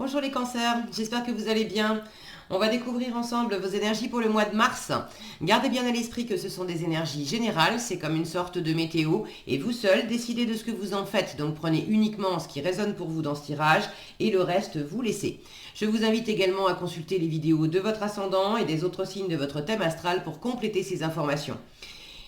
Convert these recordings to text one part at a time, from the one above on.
Bonjour les cancers, j'espère que vous allez bien. On va découvrir ensemble vos énergies pour le mois de mars. Gardez bien à l'esprit que ce sont des énergies générales, c'est comme une sorte de météo, et vous seul décidez de ce que vous en faites. Donc prenez uniquement ce qui résonne pour vous dans ce tirage, et le reste vous laissez. Je vous invite également à consulter les vidéos de votre ascendant et des autres signes de votre thème astral pour compléter ces informations.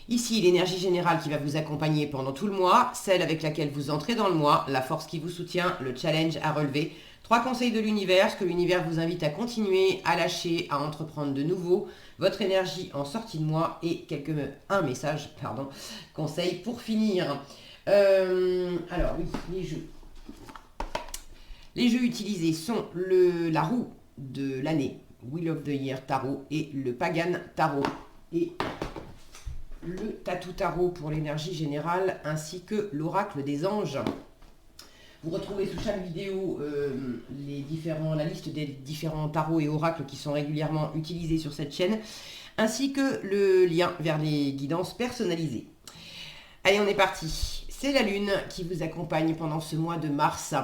Ici, l'énergie générale qui va vous accompagner pendant tout le mois, celle avec laquelle vous entrez dans le mois, la force qui vous soutient, le challenge à relever. 3 conseils de l'univers, ce que l'univers vous invite à continuer, à lâcher, à entreprendre de nouveau. Votre énergie en sortie de mois et un message, conseil pour finir. Alors oui, les jeux. Les jeux utilisés sont la roue de l'année, Wheel of the Year Tarot, et le Pagan Tarot. Et le Tatou Tarot pour l'énergie générale, ainsi que l'oracle des anges. Vous retrouvez sous chaque vidéo la liste des différents tarots et oracles qui sont régulièrement utilisés sur cette chaîne, ainsi que le lien vers les guidances personnalisées. Allez, on est parti. C'est la Lune qui vous accompagne pendant ce mois de mars.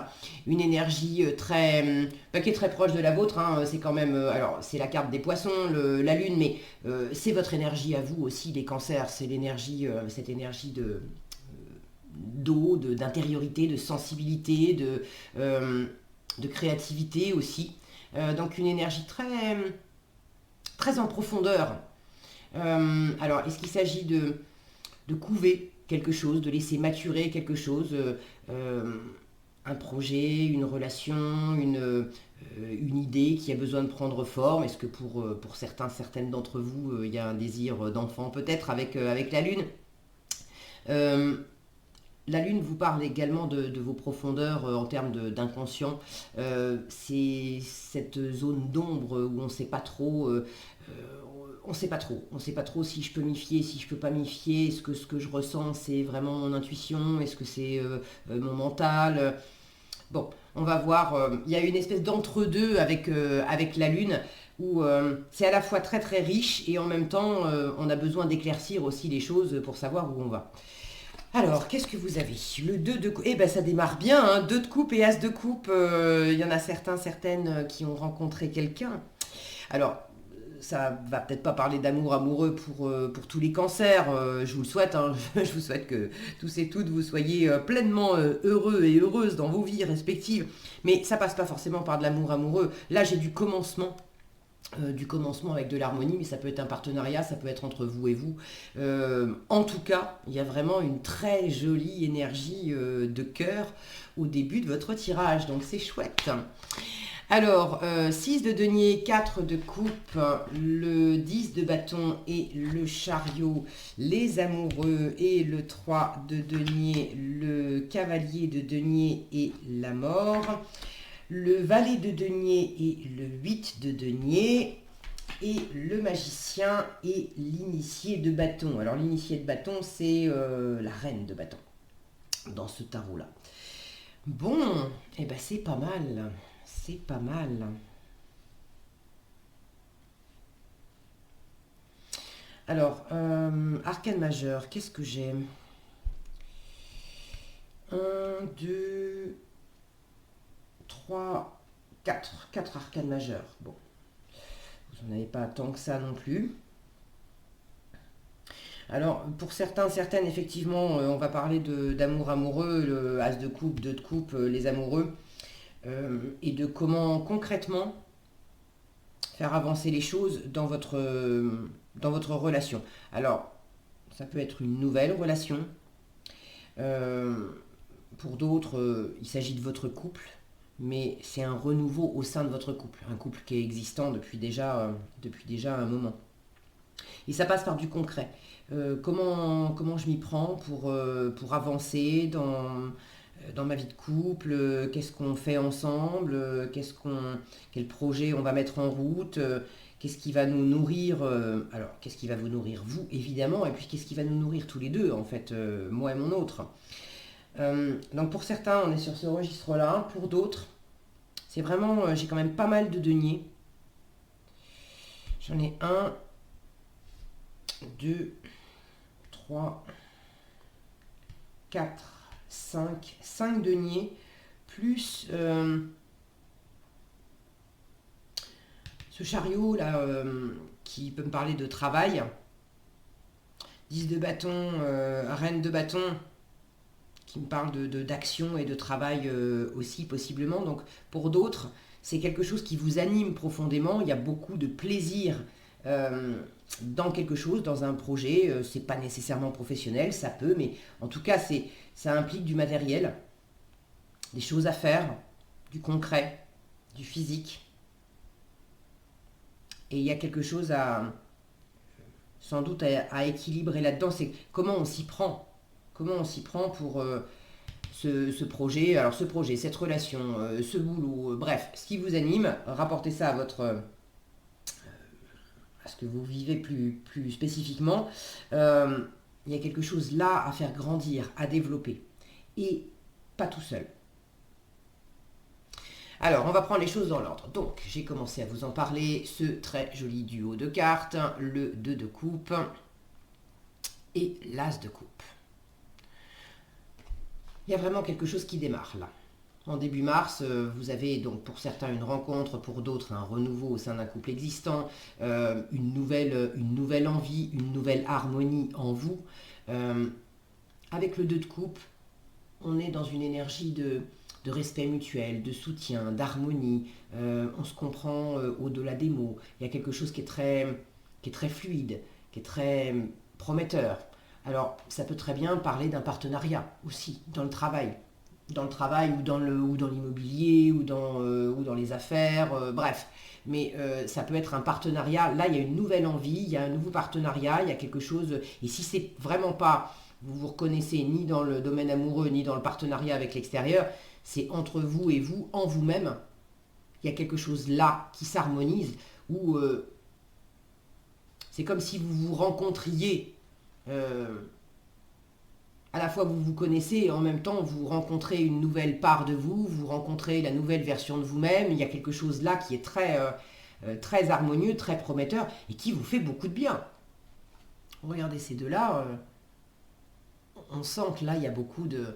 Une énergie qui est très proche de la vôtre. C'est quand même, alors c'est la carte des poissons, la Lune, mais c'est votre énergie à vous aussi, les cancers. C'est cette énergie d'eau, d'intériorité, de sensibilité, de créativité aussi. Donc une énergie très en profondeur. Alors, est-ce qu'il s'agit de couver quelque chose, de laisser maturer quelque chose, un projet, une relation, une idée qui a besoin de prendre forme? Est-ce que pour certaines d'entre vous, il y a un désir d'enfant peut-être avec la Lune? La Lune vous parle également de vos profondeurs en termes d'inconscient. C'est cette zone d'ombre où on ne sait pas trop. On sait pas trop. On sait pas trop si je peux m'y fier, si je peux pas m'y fier. Est-ce que ce que je ressens, c'est vraiment mon intuition? Est-ce que c'est mon mental? Bon, on va voir. Il y a une espèce d'entre-deux avec la Lune où c'est à la fois très très riche et en même temps, on a besoin d'éclaircir aussi les choses pour savoir où on va. Alors, qu'est-ce que vous avez? Le 2 de coupe. Eh ben, ça démarre bien, hein. 2 de coupe et As de coupe. Il y en a certaines qui ont rencontré quelqu'un. Alors, ça va peut-être pas parler d'amour amoureux pour tous les cancers. Je vous le souhaite, hein. Je vous souhaite que tous et toutes vous soyez pleinement heureux et heureuses dans vos vies respectives. Mais ça passe pas forcément par de l'amour amoureux. Là, j'ai du commencement avec de l'harmonie, mais ça peut être un partenariat, ça peut être entre vous et vous. En tout cas, il y a vraiment une très jolie énergie de cœur au début de votre tirage, donc c'est chouette. Alors, 6 de denier, 4 de coupe, le 10 de bâton et le chariot, les amoureux, et le 3 de denier, le cavalier de denier et la mort, le valet de denier et le 8 de denier, et le magicien et l'initié de bâton. Alors l'initié de bâton, c'est la reine de bâton dans ce tarot-là. Bon, et ben c'est pas mal. C'est pas mal. Alors, arcane majeur, qu'est-ce que j'ai? Un, 2, 3, 4. 4 arcanes majeurs. Bon, vous n'en avez pas tant que ça non plus. Alors, pour certaines, effectivement, on va parler d'amour amoureux, le as de coupe, 2 de coupe, les amoureux, et de comment concrètement faire avancer les choses dans votre relation. Alors, ça peut être une nouvelle relation. Euh, pour d'autres, il s'agit de votre couple, mais c'est un renouveau au sein de votre couple. Un couple qui est existant depuis déjà un moment. Et ça passe par du concret. Comment je m'y prends pour avancer dans ma vie de couple? Qu'est-ce qu'on fait ensemble? Quel projet on va mettre en route? Qu'est-ce qui va nous nourrir? Alors, qu'est-ce qui va vous nourrir, vous, évidemment, et puis qu'est-ce qui va nous nourrir tous les deux, en fait, moi et mon autre. Donc, pour certains, on est sur ce registre-là. Pour d'autres, c'est vraiment, j'ai quand même pas mal de deniers. J'en ai un, 2, 3, 4, 5 deniers, plus ce chariot là qui peut me parler de travail, 10 de bâton, reine de bâton, qui me parle d'action et de travail aussi possiblement. Donc pour d'autres, c'est quelque chose qui vous anime profondément, il y a beaucoup de plaisir dans quelque chose, dans un projet, c'est pas nécessairement professionnel, ça peut, mais en tout cas ça implique du matériel, des choses à faire, du concret, du physique. Et il y a quelque chose sans doute à équilibrer là-dedans, c'est comment on s'y prend. Comment on s'y prend pour ce projet, alors ce projet, cette relation, ce boulot, bref, ce qui vous anime, rapportez ça à ce que vous vivez plus spécifiquement. Il y a quelque chose là à faire grandir, à développer. Et pas tout seul. Alors, on va prendre les choses dans l'ordre. Donc, j'ai commencé à vous en parler, ce très joli duo de cartes, le 2 de coupe et l'as de coupe. Il y a vraiment quelque chose qui démarre là. En début mars, vous avez donc pour certains une rencontre, pour d'autres un renouveau au sein d'un couple existant, une nouvelle envie, une nouvelle harmonie en vous. Avec le 2 de coupe, on est dans une énergie de respect mutuel, de soutien, d'harmonie. On se comprend au-delà des mots. Il y a quelque chose qui est très fluide, qui est très prometteur. Alors, ça peut très bien parler d'un partenariat aussi, dans le travail. Dans le travail ou dans l'immobilier ou dans les affaires, bref. Mais ça peut être un partenariat. Là, il y a une nouvelle envie, il y a un nouveau partenariat, il y a quelque chose. Et si c'est vraiment pas, vous vous reconnaissez ni dans le domaine amoureux, ni dans le partenariat avec l'extérieur, c'est entre vous et vous, en vous-même. Il y a quelque chose là qui s'harmonise, où c'est comme si vous vous rencontriez. À la fois vous vous connaissez et en même temps vous rencontrez une nouvelle part de vous, vous rencontrez la nouvelle version de vous-même. Il y a quelque chose là qui est très harmonieux, très prometteur et qui vous fait beaucoup de bien. Regardez ces deux-là, on sent que là il y a beaucoup de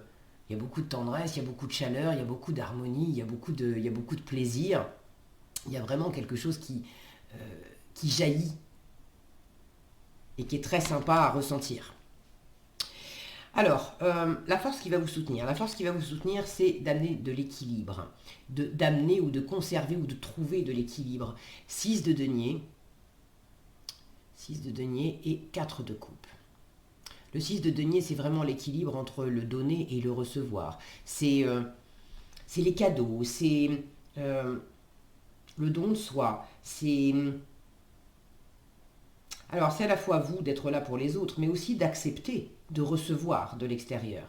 tendresse, il y a beaucoup de chaleur, il y a beaucoup d'harmonie, il y a beaucoup de plaisir. Il y a vraiment quelque chose qui jaillit et qui est très sympa à ressentir. Alors, la force qui va vous soutenir. La force qui va vous soutenir, c'est d'amener de l'équilibre. D'amener ou de conserver ou de trouver de l'équilibre. 6 de denier. 6 de denier et 4 de coupe. Le 6 de denier, c'est vraiment l'équilibre entre le donner et le recevoir. C'est les cadeaux, c'est le don de soi. Alors, c'est à la fois vous d'être là pour les autres, mais aussi d'accepter de recevoir de l'extérieur.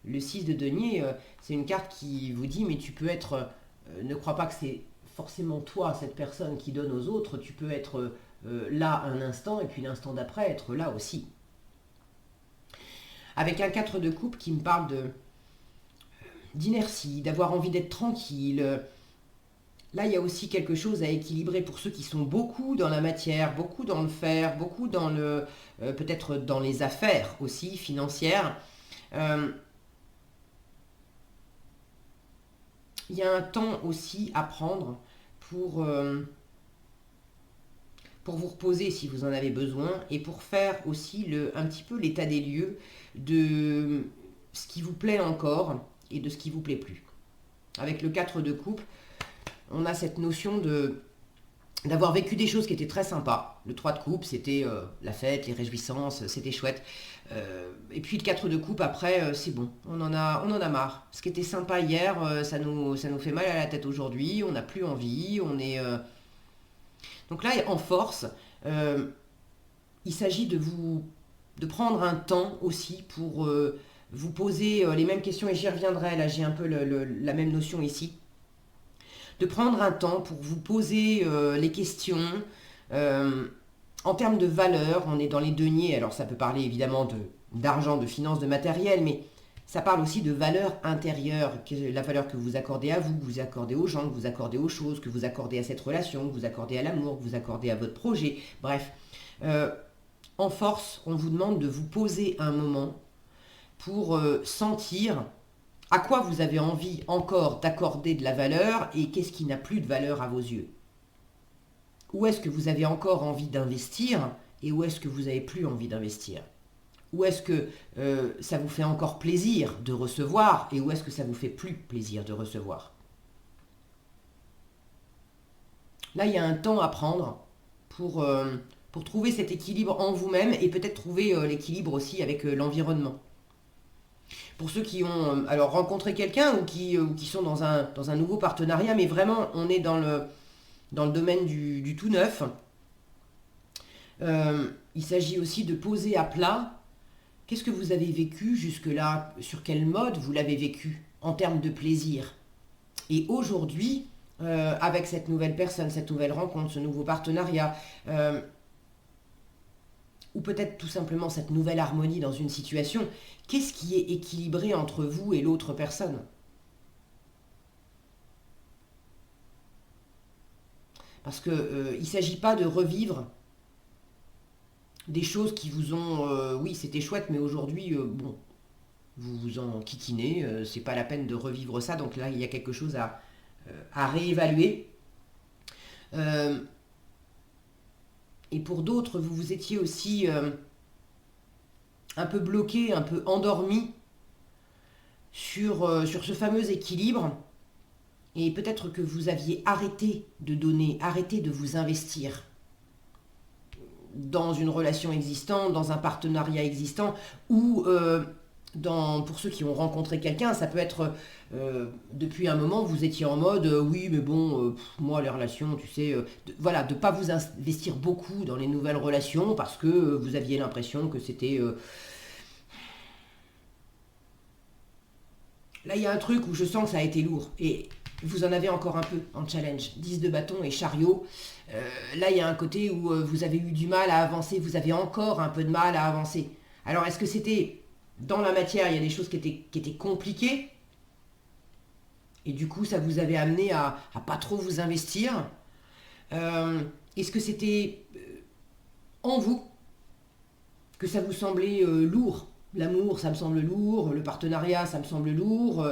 Le 6 de denier, c'est une carte qui vous dit, mais tu peux être... ne crois pas que c'est forcément toi, cette personne qui donne aux autres, tu peux être là un instant, et puis l'instant d'après, être là aussi. Avec un 4 de coupe qui me parle d'inertie, d'avoir envie d'être tranquille. Là, il y a aussi quelque chose à équilibrer pour ceux qui sont beaucoup dans la matière, beaucoup dans le faire, beaucoup dans peut-être dans les affaires aussi, financières. Il y a un temps aussi à prendre pour vous reposer si vous en avez besoin et pour faire aussi un petit peu l'état des lieux de ce qui vous plaît encore et de ce qui vous plaît plus. Avec le 4 de coupe, on a cette notion d'avoir vécu des choses qui étaient très sympas. Le 3 de coupe, c'était la fête, les réjouissances, c'était chouette. Et puis le 4 de coupe, après, c'est bon, on en a marre. Ce qui était sympa hier, ça nous fait mal à la tête aujourd'hui, on n'a plus envie, on est... Donc là, en force, il s'agit de prendre un temps aussi pour vous poser les mêmes questions, et j'y reviendrai, là j'ai un peu la même notion ici. De prendre un temps pour vous poser les questions en termes de valeur. On est dans les deniers, alors ça peut parler évidemment d'argent, de finances, de matériel, mais ça parle aussi de valeur intérieure, la valeur que vous accordez à vous, que vous accordez aux gens, que vous accordez aux choses, que vous accordez à cette relation, que vous accordez à l'amour, que vous accordez à votre projet. Bref, en force, on vous demande de vous poser un moment pour sentir à quoi vous avez envie encore d'accorder de la valeur et qu'est-ce qui n'a plus de valeur à vos yeux. où est-ce que vous avez encore envie d'investir et où est-ce que vous n'avez plus envie d'investir. Où est-ce que ça vous fait encore plaisir de recevoir et où est-ce que ça vous fait plus plaisir de recevoir. Là, il y a un temps à prendre pour trouver cet équilibre en vous-même et peut-être trouver l'équilibre aussi avec l'environnement. Pour ceux qui ont alors rencontré quelqu'un ou qui sont dans un nouveau partenariat, mais vraiment on est dans le domaine du tout neuf, il s'agit aussi de poser à plat qu'est-ce que vous avez vécu jusque-là, sur quel mode vous l'avez vécu en termes de plaisir. Et aujourd'hui, avec cette nouvelle personne, cette nouvelle rencontre, ce nouveau partenariat, ou peut-être tout simplement cette nouvelle harmonie dans une situation, qu'est-ce qui est équilibré entre vous et l'autre personne? Parce qu'il ne s'agit pas de revivre des choses qui vous ont... oui, c'était chouette, mais aujourd'hui, bon, vous vous en kikinez, c'est pas la peine de revivre ça, donc là, il y a quelque chose à réévaluer. Et pour d'autres, vous vous étiez aussi un peu bloqué, un peu endormi sur ce fameux équilibre. Et peut-être que vous aviez arrêté de donner, arrêté de vous investir dans une relation existante, dans un partenariat existant, ou pour ceux qui ont rencontré quelqu'un, ça peut être depuis un moment, vous étiez en mode oui, mais bon, moi les relations, tu sais, voilà, de ne pas vous investir beaucoup dans les nouvelles relations parce que vous aviez l'impression que c'était... Là, il y a un truc où je sens que ça a été lourd. Et vous en avez encore un peu en challenge. 10 de bâton et chariot. Là, il y a un côté où vous avez eu du mal à avancer. Vous avez encore un peu de mal à avancer. Alors, est-ce que c'était dans la matière, il y a des choses qui étaient compliquées et du coup, ça vous avait amené à pas trop vous investir. Est-ce que c'était en vous que ça vous semblait lourd? L'amour, ça me semble lourd, le partenariat, ça me semble lourd,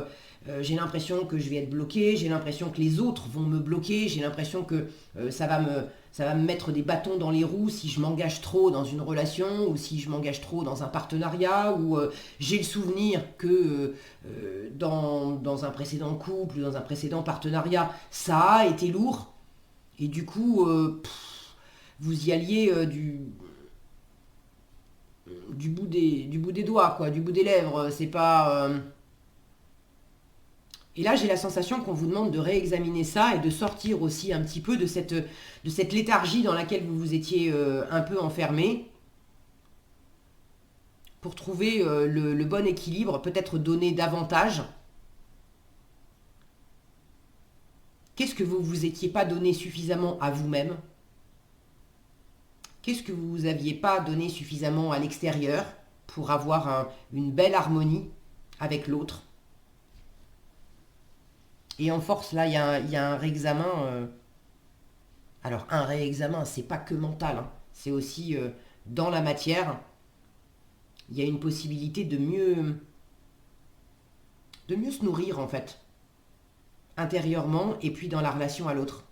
j'ai l'impression que je vais être bloqué, j'ai l'impression que les autres vont me bloquer, j'ai l'impression que ça va me mettre des bâtons dans les roues si je m'engage trop dans une relation ou si je m'engage trop dans un partenariat ou j'ai le souvenir que dans un précédent couple ou dans un précédent partenariat, ça a été lourd et du coup, vous y alliez du bout des doigts, quoi, du bout des lèvres. C'est pas. Et là, j'ai la sensation qu'on vous demande de réexaminer ça et de sortir aussi un petit peu de cette léthargie dans laquelle vous vous étiez un peu enfermé pour trouver le bon équilibre, peut-être donner davantage. Qu'est-ce que vous vous étiez pas donné suffisamment à vous-même? Qu'est-ce que vous n'aviez pas donné suffisamment à l'extérieur pour avoir une belle harmonie avec l'autre? Et en force, là, il y a un réexamen. Alors, un réexamen, c'est pas que mental, hein, c'est aussi dans la matière. Il y a une possibilité de mieux se nourrir, en fait, intérieurement et puis dans la relation à l'autre.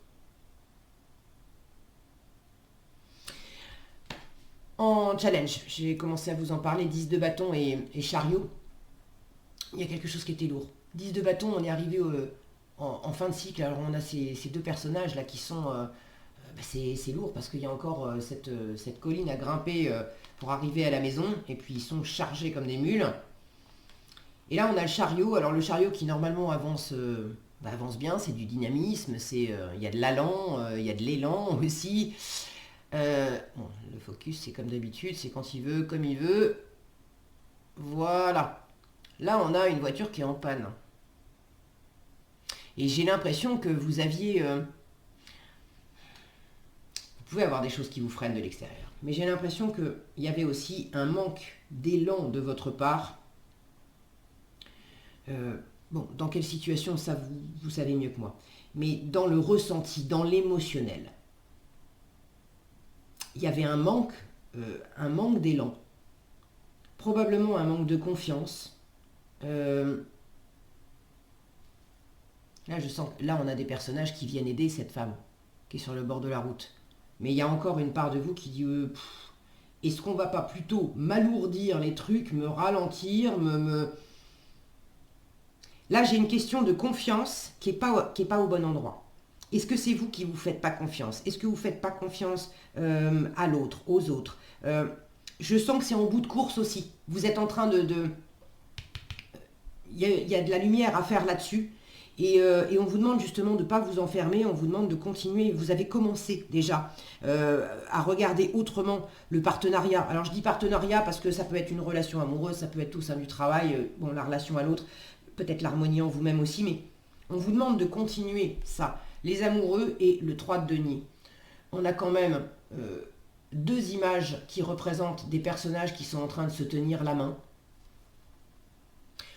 En challenge, j'ai commencé à vous en parler, 10 de bâton et chariot. Il y a quelque chose qui était lourd. 10 de bâton, on est arrivé en fin de cycle. Alors on a ces deux personnages là qui sont... c'est lourd parce qu'il y a encore cette colline à grimper pour arriver à la maison. Et puis ils sont chargés comme des mules. Et là on a le chariot. Alors le chariot qui normalement avance bien, c'est du dynamisme, il y a de l'allant, il y a de l'élan aussi. Bon, le focus, c'est comme d'habitude, c'est quand il veut, comme il veut. Voilà. Là, on a une voiture qui est en panne. Et j'ai l'impression que vous aviez... vous pouvez avoir des choses qui vous freinent de l'extérieur. Mais j'ai l'impression qu'il y avait aussi un manque d'élan de votre part. Bon, dans quelle situation, ça vous savez mieux que moi. Mais dans le ressenti, dans l'émotionnel. Il y avait un manque d'élan, probablement un manque de confiance. Là, je sens que là, on a des personnages qui viennent aider cette femme qui est sur le bord de la route. Mais il y a encore une part de vous qui dit est-ce qu'on va pas plutôt m'alourdir les trucs, me ralentir, Là, j'ai une question de confiance qui est pas au bon endroit. Est-ce que c'est vous qui vous faites pas confiance? Est-ce que vous faites pas confiance à l'autre, aux autres? Je sens que c'est en bout de course aussi. Vous êtes en train il y a de la lumière à faire là-dessus. Et on vous demande justement de ne pas vous enfermer, on vous demande de continuer. Vous avez commencé déjà à regarder autrement le partenariat. Alors je dis partenariat parce que ça peut être une relation amoureuse, ça peut être tout ça du travail, bon, la relation à l'autre, peut-être l'harmonie en vous-même aussi, mais on vous demande de continuer ça. Les amoureux et le 3 de denier. On a quand même deux images qui représentent des personnages qui sont en train de se tenir la main.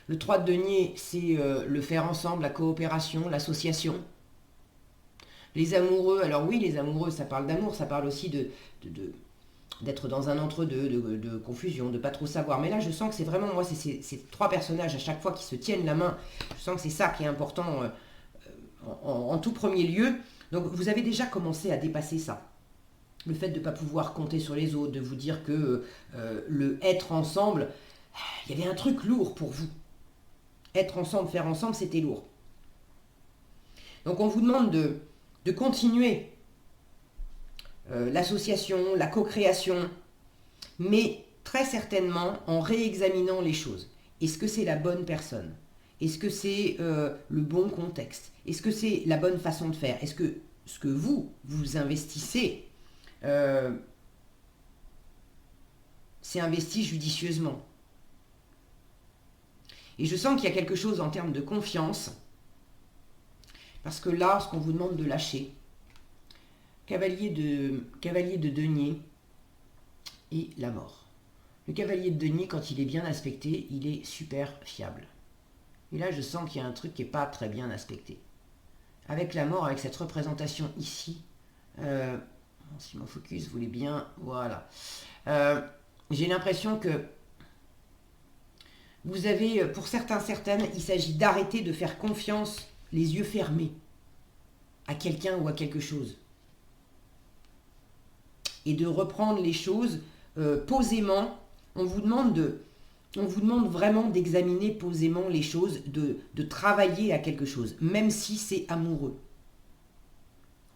Le 3 de denier, c'est le faire ensemble, la coopération, l'association. Les amoureux, alors oui, les amoureux, ça parle d'amour, ça parle aussi d'être dans un entre-deux, de confusion, de pas trop savoir. Mais là, je sens que c'est vraiment, moi, c'est ces trois personnages à chaque fois qui se tiennent la main. Je sens que c'est ça qui est important en tout premier lieu. Donc, vous avez déjà commencé à dépasser ça. Le fait de ne pas pouvoir compter sur les autres, de vous dire que le être ensemble, il y avait un truc lourd pour vous. Être ensemble, faire ensemble, c'était lourd. Donc on vous demande de continuer l'association, la co-création, mais très certainement en réexaminant les choses. Est-ce que c'est la bonne personne? Est-ce que c'est le bon contexte? Est-ce que c'est la bonne façon de faire? Est-ce que ce que vous investissez, c'est investi judicieusement? Et je sens qu'il y a quelque chose en termes de confiance, parce que là, ce qu'on vous demande de lâcher, cavalier de denier et la mort. Le cavalier de denier, quand il est bien aspecté, il est super fiable. Et là, je sens qu'il y a un truc qui n'est pas très bien aspecté. Avec la mort, avec cette représentation ici, si mon focus voulait bien, voilà. J'ai l'impression que vous avez, pour certains, certaines, il s'agit d'arrêter de faire confiance les yeux fermés à quelqu'un ou à quelque chose. Et de reprendre les choses posément. On vous demande vraiment d'examiner posément les choses, de travailler à quelque chose, même si c'est amoureux.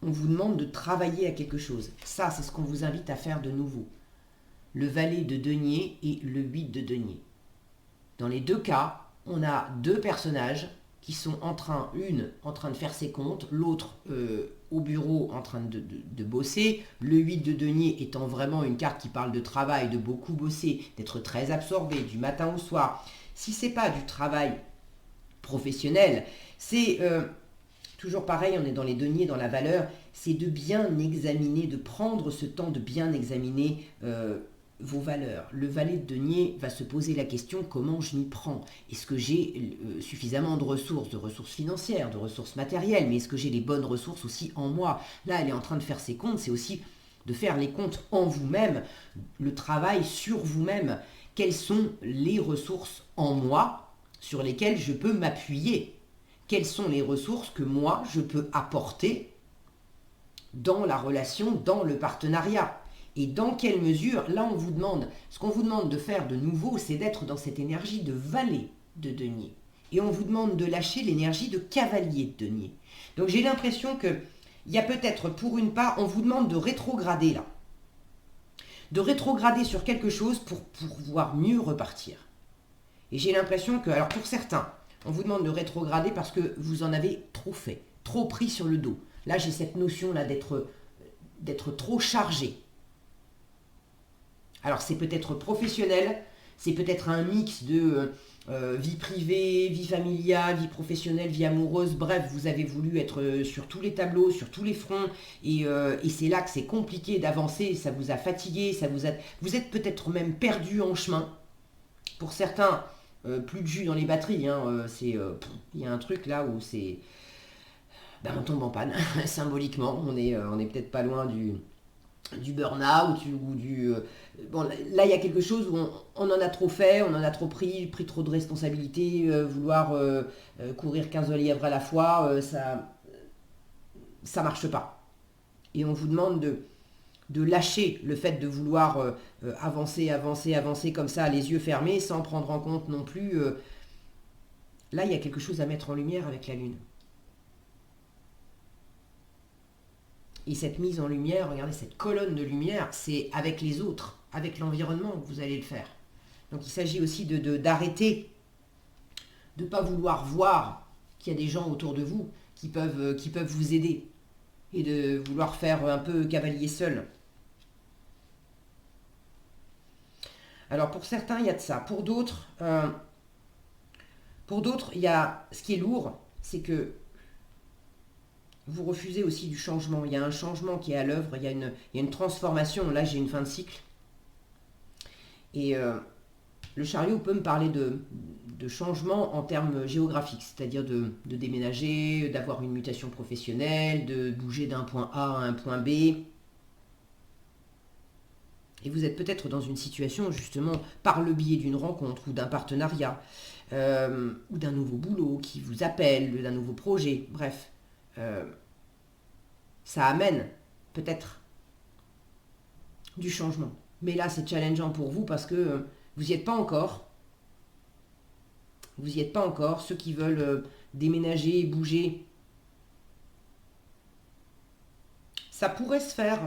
On vous demande de travailler à quelque chose. Ça, c'est ce qu'on vous invite à faire de nouveau. Le valet de denier et le 8 de denier. Dans les deux cas, on a deux personnages qui sont en train de faire ses comptes, l'autre au bureau en train de bosser, le 8 de denier étant vraiment une carte qui parle de travail, de beaucoup bosser, d'être très absorbé du matin au soir. Si c'est pas du travail professionnel, c'est toujours pareil, on est dans les deniers, dans la valeur, c'est de bien examiner, de prendre ce temps de bien examiner vos valeurs. Le valet de denier va se poser la question comment je m'y prends. Est-ce que j'ai suffisamment de ressources financières, de ressources matérielles, mais est-ce que j'ai les bonnes ressources aussi en moi? Là, elle est en train de faire ses comptes, c'est aussi de faire les comptes en vous-même, le travail sur vous-même. Quelles sont les ressources en moi sur lesquelles je peux m'appuyer? Quelles sont les ressources que moi, je peux apporter dans la relation, dans le partenariat? Et dans quelle mesure, là on vous demande, ce qu'on vous demande de faire de nouveau, c'est d'être dans cette énergie de valet de denier. Et on vous demande de lâcher l'énergie de cavalier de denier. Donc j'ai l'impression qu'il y a peut-être pour une part, on vous demande de rétrograder là. De rétrograder sur quelque chose pour pouvoir mieux repartir. Et j'ai l'impression que, alors pour certains, on vous demande de rétrograder parce que vous en avez trop fait, trop pris sur le dos. Là j'ai cette notion là d'être trop chargé. Alors c'est peut-être professionnel, c'est peut-être un mix de vie privée, vie familiale, vie professionnelle, vie amoureuse. Bref, vous avez voulu être sur tous les tableaux, sur tous les fronts. Et c'est là que c'est compliqué d'avancer, ça vous a fatigué, vous êtes peut-être même perdu en chemin. Pour certains, plus de jus dans les batteries. Il y a un truc là où c'est... on tombe en panne, symboliquement. On est peut-être pas loin du burn-out ou du... Bon, là, il y a quelque chose où on en a trop fait, on en a trop pris trop de responsabilités, vouloir courir 15 lièvres à la fois, ça marche pas. Et on vous demande de lâcher le fait de vouloir avancer, avancer, avancer comme ça, les yeux fermés, sans prendre en compte non plus... Là, il y a quelque chose à mettre en lumière avec la Lune. Et cette mise en lumière, regardez, cette colonne de lumière, c'est avec les autres, avec l'environnement que vous allez le faire. Donc il s'agit aussi d'arrêter, de ne pas vouloir voir qu'il y a des gens autour de vous qui peuvent vous aider. Et de vouloir faire un peu cavalier seul. Alors pour certains, il y a de ça. Pour d'autres, il y a ce qui est lourd, c'est que vous refusez aussi du changement. Il y a un changement qui est à l'œuvre, il y a une transformation. Là, j'ai une fin de cycle. Et le chariot peut me parler de changement en termes géographiques, c'est-à-dire de déménager, d'avoir une mutation professionnelle, de bouger d'un point A à un point B. Et vous êtes peut-être dans une situation, justement, par le biais d'une rencontre ou d'un partenariat, ou d'un nouveau boulot qui vous appelle, d'un nouveau projet, bref. Ça amène peut-être du changement. Mais là, c'est challengeant pour vous parce que vous n'y êtes pas encore. Vous n'y êtes pas encore. Ceux qui veulent déménager, bouger, ça pourrait se faire,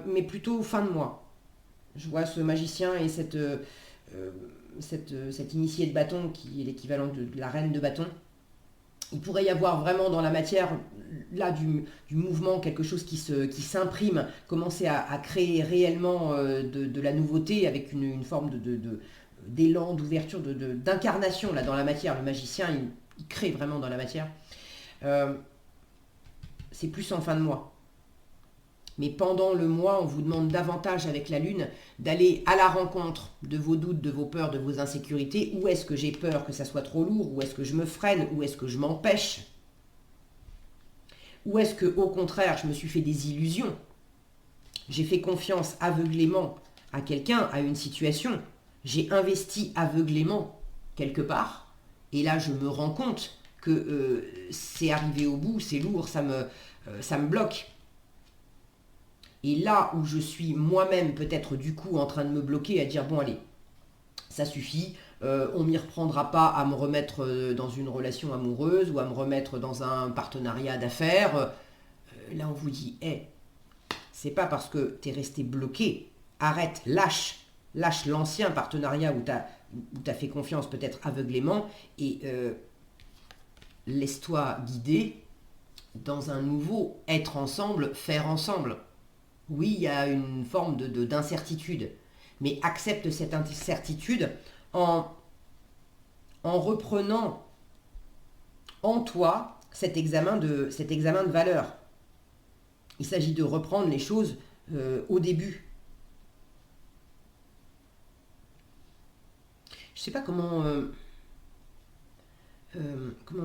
mais plutôt fin de mois. Je vois ce magicien et cette initiée de bâton qui est l'équivalent de la reine de bâton. Il pourrait y avoir vraiment dans la matière, là, du mouvement, quelque chose qui s'imprime, commencer à créer réellement de la nouveauté avec une forme d'élan, d'ouverture, d'incarnation là dans la matière. Le magicien, il crée vraiment dans la matière. C'est plus en fin de mois. Mais pendant le mois, on vous demande davantage avec la Lune d'aller à la rencontre de vos doutes, de vos peurs, de vos insécurités. Où est-ce que j'ai peur que ça soit trop lourd? Où est-ce que je me freine? Où est-ce que je m'empêche? Ou est-ce que, au contraire, je me suis fait des illusions? J'ai fait confiance aveuglément à quelqu'un, à une situation. J'ai investi aveuglément quelque part. Et là, je me rends compte que c'est arrivé au bout, c'est lourd, ça me bloque. Et là où je suis moi-même peut-être du coup en train de me bloquer, à dire bon allez, ça suffit, on m'y reprendra pas à me remettre dans une relation amoureuse ou à me remettre dans un partenariat d'affaires. Là on vous dit, c'est pas parce que tu es resté bloqué, arrête, lâche l'ancien partenariat où tu as fait confiance peut-être aveuglément et laisse-toi guider dans un nouveau être ensemble, faire ensemble. Oui, il y a une forme d'incertitude, mais accepte cette incertitude en reprenant en toi cet examen de valeur. Il s'agit de reprendre les choses au début. Je ne sais pas comment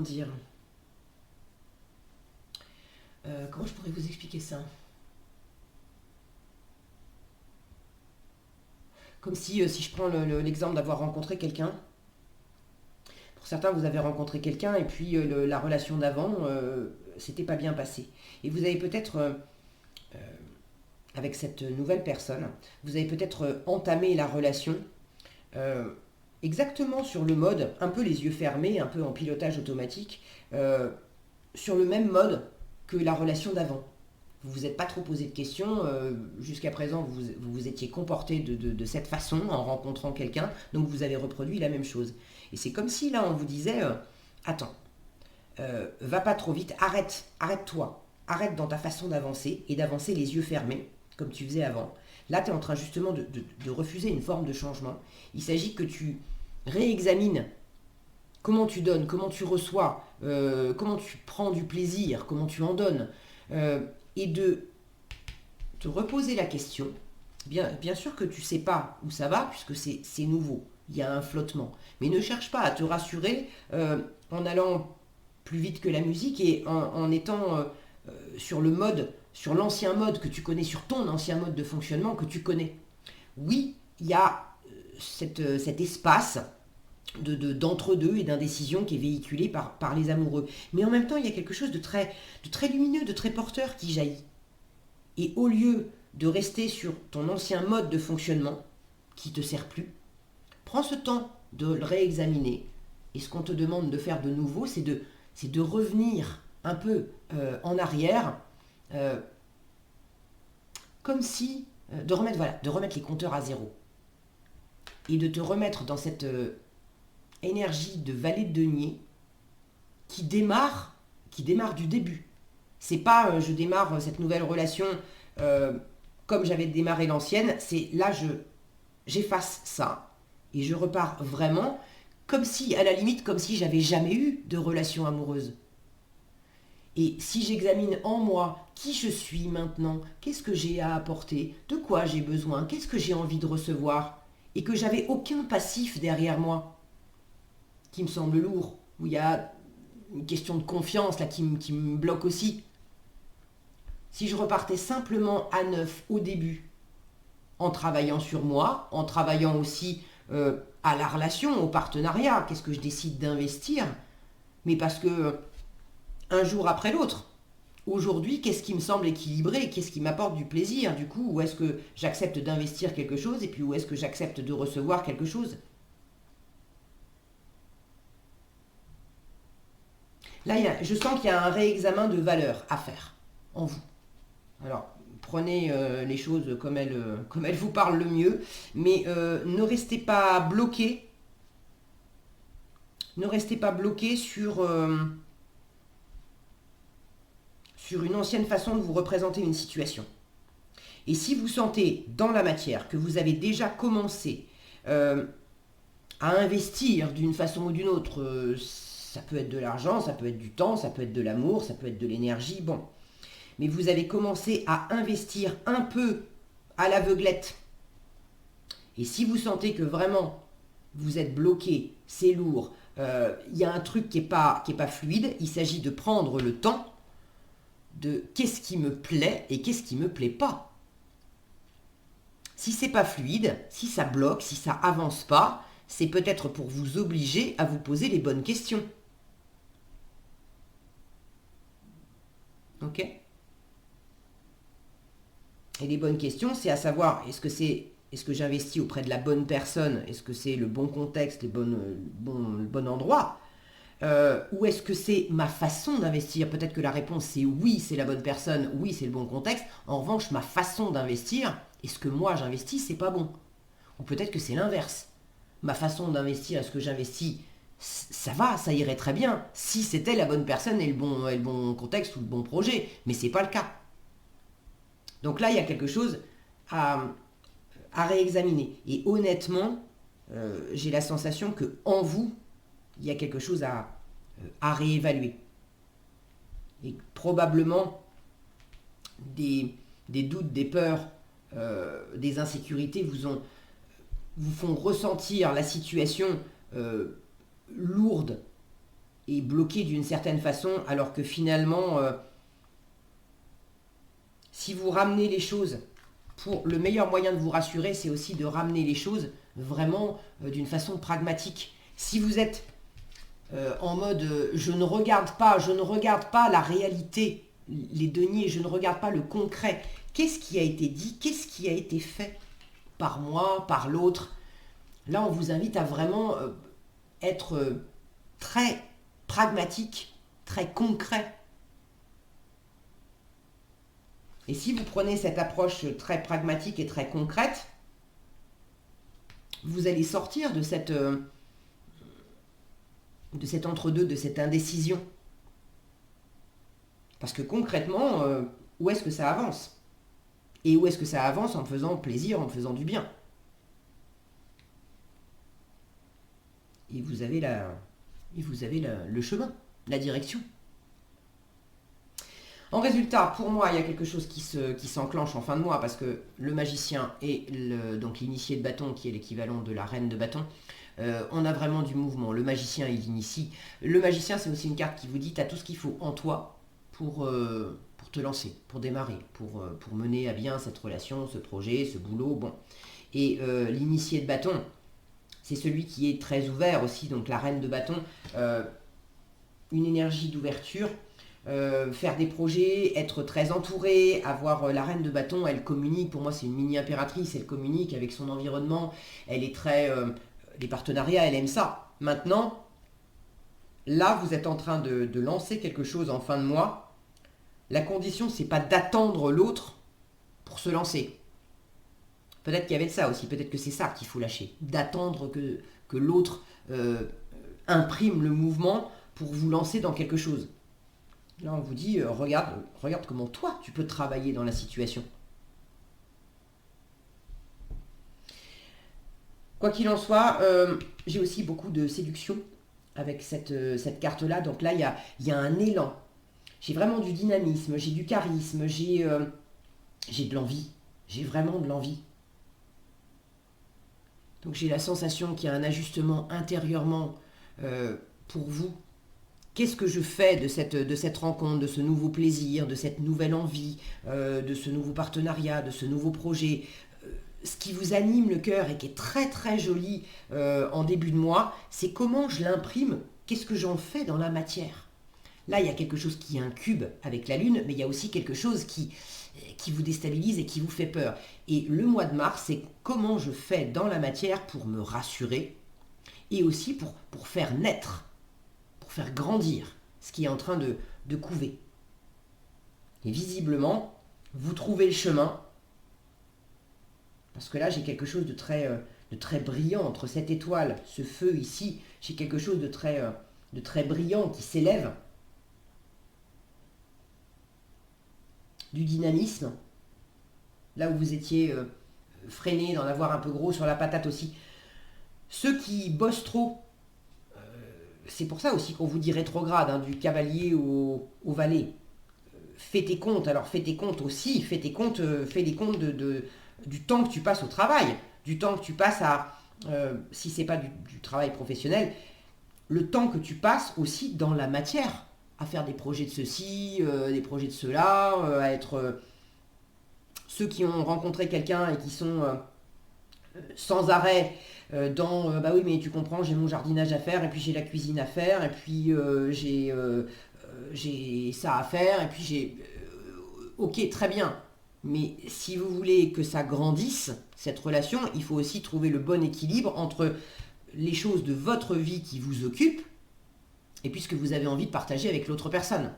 dire. Comment je pourrais vous expliquer ça? Comme si je prends l'exemple d'avoir rencontré quelqu'un. Pour certains, vous avez rencontré quelqu'un et puis la relation d'avant, c'était pas bien passé. Et vous avez peut-être, avec cette nouvelle personne, vous avez peut-être entamé la relation exactement sur le mode, un peu les yeux fermés, un peu en pilotage automatique, sur le même mode que la relation d'avant. Vous ne vous êtes pas trop posé de questions, jusqu'à présent vous vous étiez comporté de cette façon en rencontrant quelqu'un, donc vous avez reproduit la même chose. Et c'est comme si là on vous disait, attends, va pas trop vite, arrête-toi, arrête dans ta façon d'avancer et d'avancer les yeux fermés, comme tu faisais avant. Là tu es en train justement de refuser une forme de changement. Il s'agit que tu réexamines comment tu donnes, comment tu reçois, comment tu prends du plaisir, comment tu en donnes. Et de te reposer la question, bien sûr que tu ne sais pas où ça va, puisque c'est nouveau, il y a un flottement. Mais ne cherche pas à te rassurer en allant plus vite que la musique et en étant sur l'ancien mode que tu connais, sur ton ancien mode de fonctionnement que tu connais. Oui, il y a cet espace d'entre-deux et d'indécision qui est véhiculé par les amoureux. Mais en même temps, il y a quelque chose de très lumineux, de très porteur qui jaillit. Et au lieu de rester sur ton ancien mode de fonctionnement, qui ne te sert plus, prends ce temps de le réexaminer. Et ce qu'on te demande de faire de nouveau, c'est de revenir un peu en arrière, comme si, de remettre les compteurs à zéro. Et de te remettre dans cette énergie de vallée de denier qui démarre du début. C'est pas je démarre cette nouvelle relation comme j'avais démarré l'ancienne, c'est là j'efface ça et je repars vraiment comme si, à la limite, comme si j'avais jamais eu de relation amoureuse. Et si j'examine en moi qui je suis maintenant, qu'est-ce que j'ai à apporter, de quoi j'ai besoin, qu'est-ce que j'ai envie de recevoir, et que j'avais aucun passif derrière moi, qui me semble lourd, où il y a une question de confiance là qui me bloque aussi. Si je repartais simplement à neuf au début, en travaillant sur moi, en travaillant aussi à la relation, au partenariat, qu'est-ce que je décide d'investir, mais parce que un jour après l'autre, aujourd'hui, qu'est-ce qui me semble équilibré, qu'est-ce qui m'apporte du plaisir, du coup, où est-ce que j'accepte d'investir quelque chose et puis où est-ce que j'accepte de recevoir quelque chose. Là, je sens qu'il y a un réexamen de valeur à faire en vous. Alors, prenez les choses comme elles vous parlent le mieux, mais ne restez pas bloqué. Ne restez pas bloqué sur une ancienne façon de vous représenter une situation. Et si vous sentez dans la matière que vous avez déjà commencé à investir d'une façon ou d'une autre, ça peut être de l'argent, ça peut être du temps, ça peut être de l'amour, ça peut être de l'énergie, bon. Mais vous avez commencé à investir un peu à l'aveuglette. Et si vous sentez que vraiment vous êtes bloqué, c'est lourd, il y a un truc qui est pas fluide, il s'agit de prendre le temps de qu'est-ce qui me plaît et qu'est-ce qui me plaît pas. Si c'est pas fluide, si ça bloque, si ça avance pas, c'est peut-être pour vous obliger à vous poser les bonnes questions. Ok ? Et les bonnes questions, c'est à savoir, est-ce que j'investis auprès de la bonne personne? Est-ce que c'est le bon contexte, le bon endroit? Ou est-ce que c'est ma façon d'investir? Peut-être que la réponse c'est oui, c'est la bonne personne, oui, c'est le bon contexte. En revanche, ma façon d'investir, et ce que moi j'investis, c'est pas bon. Ou peut-être que c'est l'inverse. Ma façon d'investir, est-ce que j'investis, ça va, ça irait très bien, si c'était la bonne personne et le bon contexte ou le bon projet. Mais c'est pas le cas. Donc là, il y a quelque chose à réexaminer. Et honnêtement, j'ai la sensation que en vous, il y a quelque chose à réévaluer. Et probablement des doutes, des peurs, des insécurités vous font ressentir la situation lourde et bloquée d'une certaine façon, alors que finalement, si vous ramenez les choses, le meilleur moyen de vous rassurer, c'est aussi de ramener les choses vraiment d'une façon pragmatique. Si vous êtes en mode je ne regarde pas la réalité, les deniers, je ne regarde pas le concret. Qu'est-ce qui a été dit? Qu'est-ce qui a été fait par moi, par l'autre? Là, on vous invite à vraiment être très pragmatique, très concret. Et si vous prenez cette approche très pragmatique et très concrète, vous allez sortir de cet entre-deux, de cette indécision. Parce que concrètement, où est-ce que ça avance? Et où est-ce que ça avance en me faisant plaisir, en me faisant du bien? Et vous avez le chemin, la direction. En résultat, pour moi, il y a quelque chose qui s'enclenche en fin de mois parce que le magicien et donc l'initié de bâton, qui est l'équivalent de la reine de bâton, on a vraiment du mouvement. Le magicien, il initie. Le magicien, c'est aussi une carte qui vous dit, tu as tout ce qu'il faut en toi pour te lancer, pour démarrer, pour mener à bien cette relation, ce projet, ce boulot. Bon. Et l'initié de bâton, c'est celui qui est très ouvert aussi, donc la reine de bâton, une énergie d'ouverture, faire des projets, être très entouré, avoir la reine de bâton, elle communique, pour moi c'est une mini impératrice, elle communique avec son environnement, elle est très... les partenariats, elle aime ça. Maintenant, là vous êtes en train de lancer quelque chose en fin de mois. La condition, c'est pas d'attendre l'autre pour se lancer. Peut-être qu'il y avait de ça aussi, peut-être que c'est ça qu'il faut lâcher. D'attendre que l'autre imprime le mouvement pour vous lancer dans quelque chose. Là, on vous dit, regarde comment toi, tu peux travailler dans la situation. Quoi qu'il en soit, j'ai aussi beaucoup de séduction avec cette carte-là. Donc là, il y a un élan. J'ai vraiment du dynamisme, j'ai du charisme, j'ai de l'envie. J'ai vraiment de l'envie. Donc j'ai la sensation qu'il y a un ajustement intérieurement pour vous. Qu'est-ce que je fais de cette rencontre, de ce nouveau plaisir, de cette nouvelle envie, de ce nouveau partenariat, de ce nouveau projet? Ce qui vous anime le cœur et qui est très très joli en début de mois, c'est comment je l'imprime, qu'est-ce que j'en fais dans la matière. Là, il y a quelque chose qui incube avec la Lune, mais il y a aussi quelque chose qui vous déstabilise et qui vous fait peur. Et le mois de mars, c'est comment je fais dans la matière pour me rassurer et aussi pour faire naître, pour faire grandir ce qui est en train de couver. Et visiblement, vous trouvez le chemin, parce que là, j'ai quelque chose de très brillant entre cette étoile, ce feu ici, j'ai quelque chose de très brillant qui s'élève, du dynamisme, là où vous étiez freiné, d'en avoir un peu gros sur la patate aussi. Ceux qui bossent trop, c'est pour ça aussi qu'on vous dit rétrograde, hein, du cavalier au valet. Fais tes comptes, alors fais tes comptes aussi, fais les comptes du temps que tu passes au travail, du temps que tu passes à, si c'est pas du travail professionnel, le temps que tu passes aussi dans la matière, à faire des projets de ceci, des projets de cela, à être ceux qui ont rencontré quelqu'un et qui sont sans arrêt bah oui mais tu comprends, j'ai mon jardinage à faire et puis j'ai la cuisine à faire et puis j'ai ça à faire et puis j'ai ok très bien, mais si vous voulez que ça grandisse cette relation, il faut aussi trouver le bon équilibre entre les choses de votre vie qui vous occupent et puis ce que vous avez envie de partager avec l'autre personne.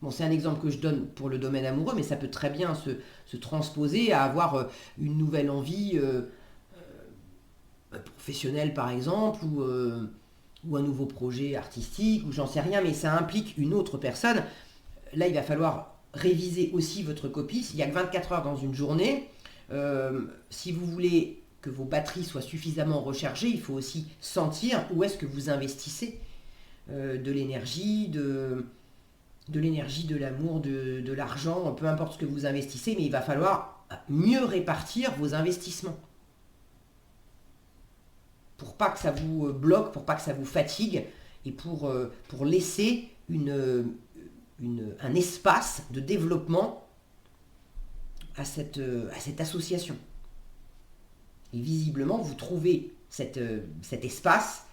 Bon, c'est un exemple que je donne pour le domaine amoureux, mais ça peut très bien se transposer à avoir une nouvelle envie professionnelle par exemple, ou un nouveau projet artistique, ou j'en sais rien, mais ça implique une autre personne. Là, il va falloir réviser aussi votre copie. Il n'y a que 24 heures dans une journée. Si vous voulez que vos batteries soient suffisamment rechargées, il faut aussi sentir où est-ce que vous investissez de l'énergie, de l'amour, de l'argent, peu importe ce que vous investissez, mais il va falloir mieux répartir vos investissements. Pour pas que ça vous bloque, pour pas que ça vous fatigue, et pour laisser un espace de développement à cette association. Et visiblement, vous trouvez cet espace,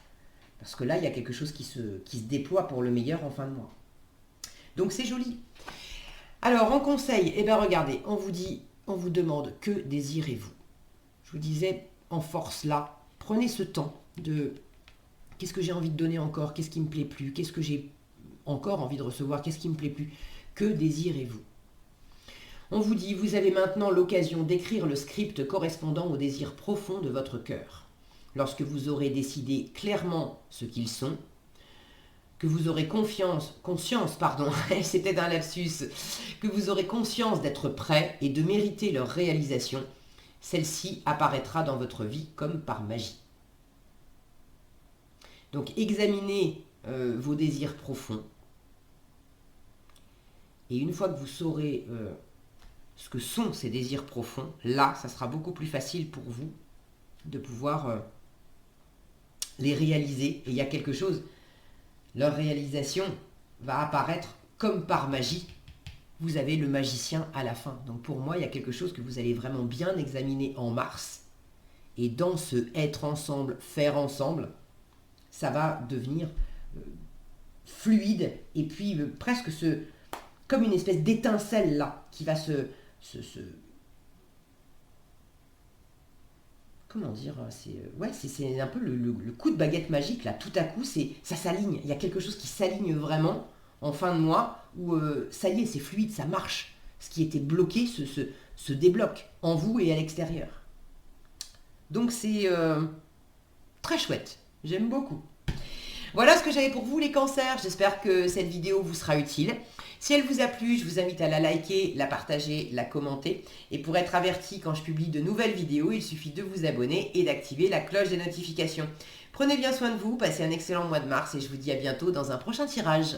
parce que là, il y a quelque chose qui se déploie pour le meilleur en fin de mois. Donc c'est joli. Alors en conseil, eh bien regardez, on vous demande que désirez-vous. Je vous disais en force là, prenez ce temps de qu'est-ce que j'ai envie de donner encore, qu'est-ce qui me plaît plus, qu'est-ce que j'ai encore envie de recevoir, qu'est-ce qui me plaît plus, que désirez-vous. On vous dit, vous avez maintenant l'occasion d'écrire le script correspondant aux désirs profonds de votre cœur. Lorsque vous aurez décidé clairement ce qu'ils sont, que vous aurez conscience, c'était un lapsus, que vous aurez conscience d'être prêt et de mériter leur réalisation, celle-ci apparaîtra dans votre vie comme par magie. Donc examinez vos désirs profonds. Et une fois que vous saurez ce que sont ces désirs profonds, là, ça sera beaucoup plus facile pour vous de pouvoir les réaliser. Et il y a quelque chose, leur réalisation va apparaître comme par magie. Vous avez le magicien à la fin. Donc pour moi, il y a quelque chose que vous allez vraiment bien examiner en mars. Et dans ce être ensemble, faire ensemble, ça va devenir fluide et puis presque comme une espèce d'étincelle là qui va comment dire, c'est un peu le coup de baguette magique là, tout à coup ça s'aligne, il y a quelque chose qui s'aligne vraiment en fin de mois où ça y est, c'est fluide, ça marche. Ce qui était bloqué se débloque en vous et à l'extérieur. Donc c'est très chouette, j'aime beaucoup. Voilà ce que j'avais pour vous les cancers, j'espère que cette vidéo vous sera utile. Si elle vous a plu, je vous invite à la liker, la partager, la commenter. Et pour être averti quand je publie de nouvelles vidéos, il suffit de vous abonner et d'activer la cloche des notifications. Prenez bien soin de vous, passez un excellent mois de mars et je vous dis à bientôt dans un prochain tirage.